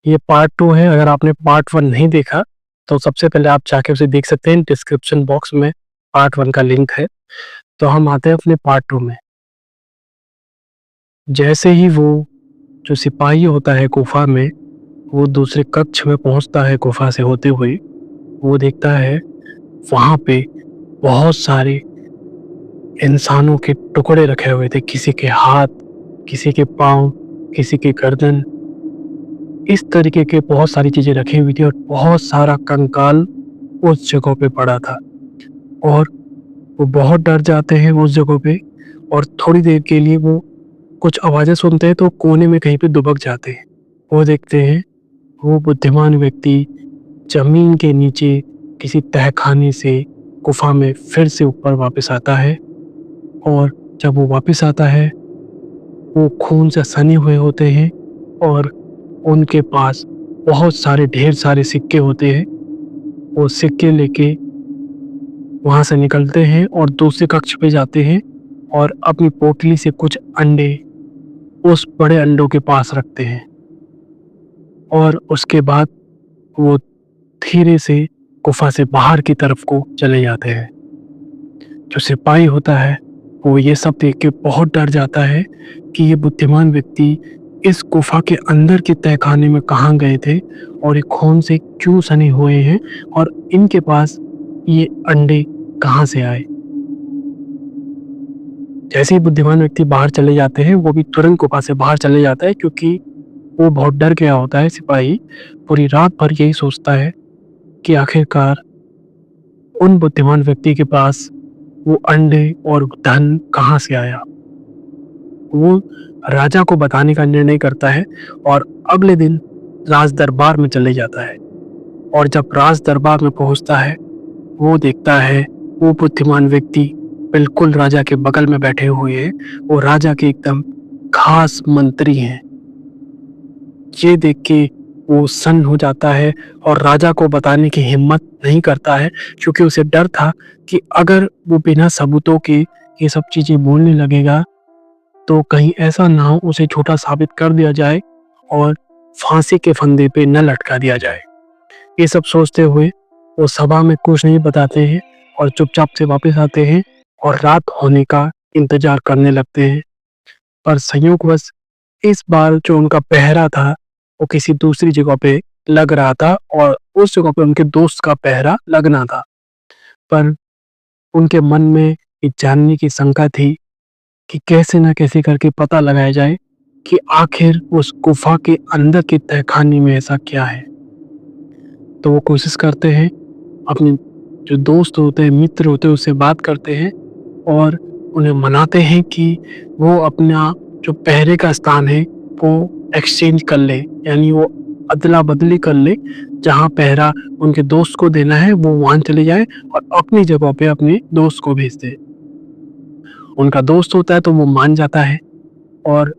ये पार्ट 2 है। अगर आपने पार्ट 1 नहीं देखा, तो सबसे पहले आप जाके उसे देख सकते हैं। डिस्क्रिप्शन बॉक्स में पार्ट 1 का लिंक है। तो हम आते हैं अपने पार्ट 2 में। जैसे ही वो जो सिपाही होता है गुफ़ा में, वो दूसरे कक्ष में पहुँचता है गुफ़ा से होते हुए, वो देखता है वहाँ पे बहुत सारे इंसानों के टुकड़े रखे हुए थे। किसी के हाथ, किसी के पाँव, किसी की गर्दन, इस तरीके के बहुत सारी चीज़ें रखी हुई थी और बहुत सारा कंकाल उस जगह पे पड़ा था। और वो बहुत डर जाते हैं उस जगह पे, और थोड़ी देर के लिए वो कुछ आवाज़ें सुनते हैं तो कोने में कहीं पे दुबक जाते हैं। वो देखते हैं वो बुद्धिमान व्यक्ति ज़मीन के नीचे किसी तहखाने से गुफ़ा में फिर से ऊपर वापस आता है। और जब वो वापस आता है, वो खून से सने हुए होते हैं और उनके पास बहुत सारे ढेर सारे सिक्के होते हैं। वो सिक्के लेके वहाँ से निकलते हैं और दूसरे कक्ष पे जाते हैं और अपनी पोटली से कुछ अंडे उस बड़े अंडों के पास रखते हैं। और उसके बाद वो धीरे से गुफ़ा से बाहर की तरफ को चले जाते हैं। जो सिपाही होता है, वो ये सब देख के बहुत डर जाता है कि ये बुद्धिमान व्यक्ति इस गुफ़ा के अंदर के तहखाने में कहाँ गए थे और ये खून से क्यों सने हुए हैं और इनके पास ये अंडे कहाँ से आए। जैसे ही बुद्धिमान व्यक्ति बाहर चले जाते हैं, वो भी तुरंत गुफ़ा से बाहर चले जाता है, क्योंकि वो बहुत डर गया होता है। सिपाही पूरी रात भर यही सोचता है कि आखिरकार उन बुद्धिमान व्यक्ति के पास वो अंडे और धन कहाँ से आया। वो राजा को बताने का निर्णय करता है और अगले दिन राज दरबार में चले जाता है। और जब राज दरबार में पहुंचता है, वो देखता है वो बुद्धिमान व्यक्ति बिल्कुल राजा के बगल में बैठे हुए हैं। वो राजा के एकदम खास मंत्री हैं। ये देख के वो सन्न हो जाता है और राजा को बताने की हिम्मत नहीं करता है, क्योंकि उसे डर था कि अगर वो बिना सबूतों के ये सब चीज़ें बोलने लगेगा, तो कहीं ऐसा ना हो उसे झूठा साबित कर दिया जाए और फांसी के फंदे पे न लटका दिया जाए। ये सब सोचते हुए वो सभा में कुछ नहीं बताते हैं और चुपचाप से वापस आते हैं और रात होने का इंतजार करने लगते हैं। पर संयोगवश इस बार जो उनका पहरा था, वो किसी दूसरी जगह पे लग रहा था और उस जगह पे उनके दोस्त का पहरा लगना था। पर उनके मन में ये जानने की शंका थी कि कैसे न कैसे करके पता लगाया जाए कि आखिर उस गुफा के अंदर के तहखाने में ऐसा क्या है। तो वो कोशिश करते हैं, अपने जो दोस्त होते हैं, मित्र होते हैं, उससे बात करते हैं और उन्हें मनाते हैं कि वो अपना जो पहरे का स्थान है, वो एक्सचेंज कर ले, यानी वो अदला-बदली कर ले। जहाँ पहरा उनके दोस्त को देना है, वो वहाँ चले जाएँ और अपनी जगह पे अपने दोस्त को भेज दें। उनका दोस्त होता है तो वो मान जाता है और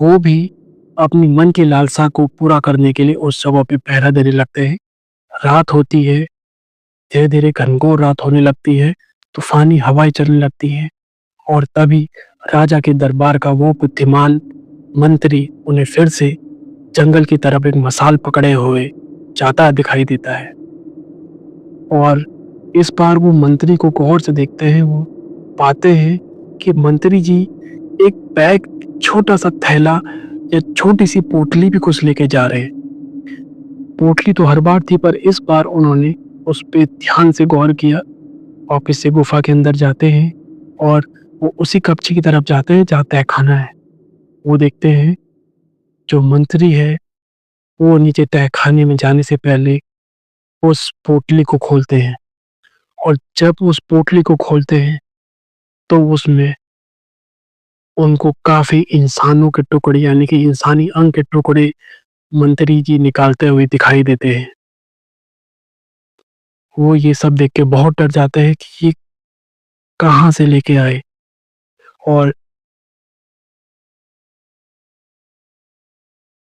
वो भी अपनी मन की लालसा को पूरा करने के लिए उस जगह पे पहरा देने लगते हैं। रात होती है, धीरे-धीरे घनघोर रात होने लगती है, तूफ़ानी हवाएँ चलने लगती हैं और तभी राजा के दरबार का वो बुद्धिमान मंत्री उन्हें फिर से जंगल की तरफ एक मशाल पकड़े हुए जाता दिखाई देता है। और इस बार वो मंत्री को गौर से देखते हैं। वो पाते हैं कि मंत्री जी एक बैग, छोटा-सा थैला या छोटी-सी पोटली भी कुछ लेके जा रहे हैं। पोटली तो हर बार थी, पर इस बार उन्होंने उस पे ध्यान से गौर किया। वापस से गुफा के अंदर जाते हैं और वो उसी कक्ष की तरफ जाते हैं जहाँ तहखाना है। वो देखते हैं जो मंत्री है, वो नीचे तहखाने में जाने से पहले उस पोटली को खोलते हैं और जब उस पोटली को खोलते हैं, तो उसमें उनको काफ़ी इंसानों के टुकड़े, यानी कि इंसानी अंग के टुकड़े मंत्री जी निकालते हुए दिखाई देते हैं। वो ये सब देख के बहुत डर जाते हैं कि ये कहाँ से लेके आए। और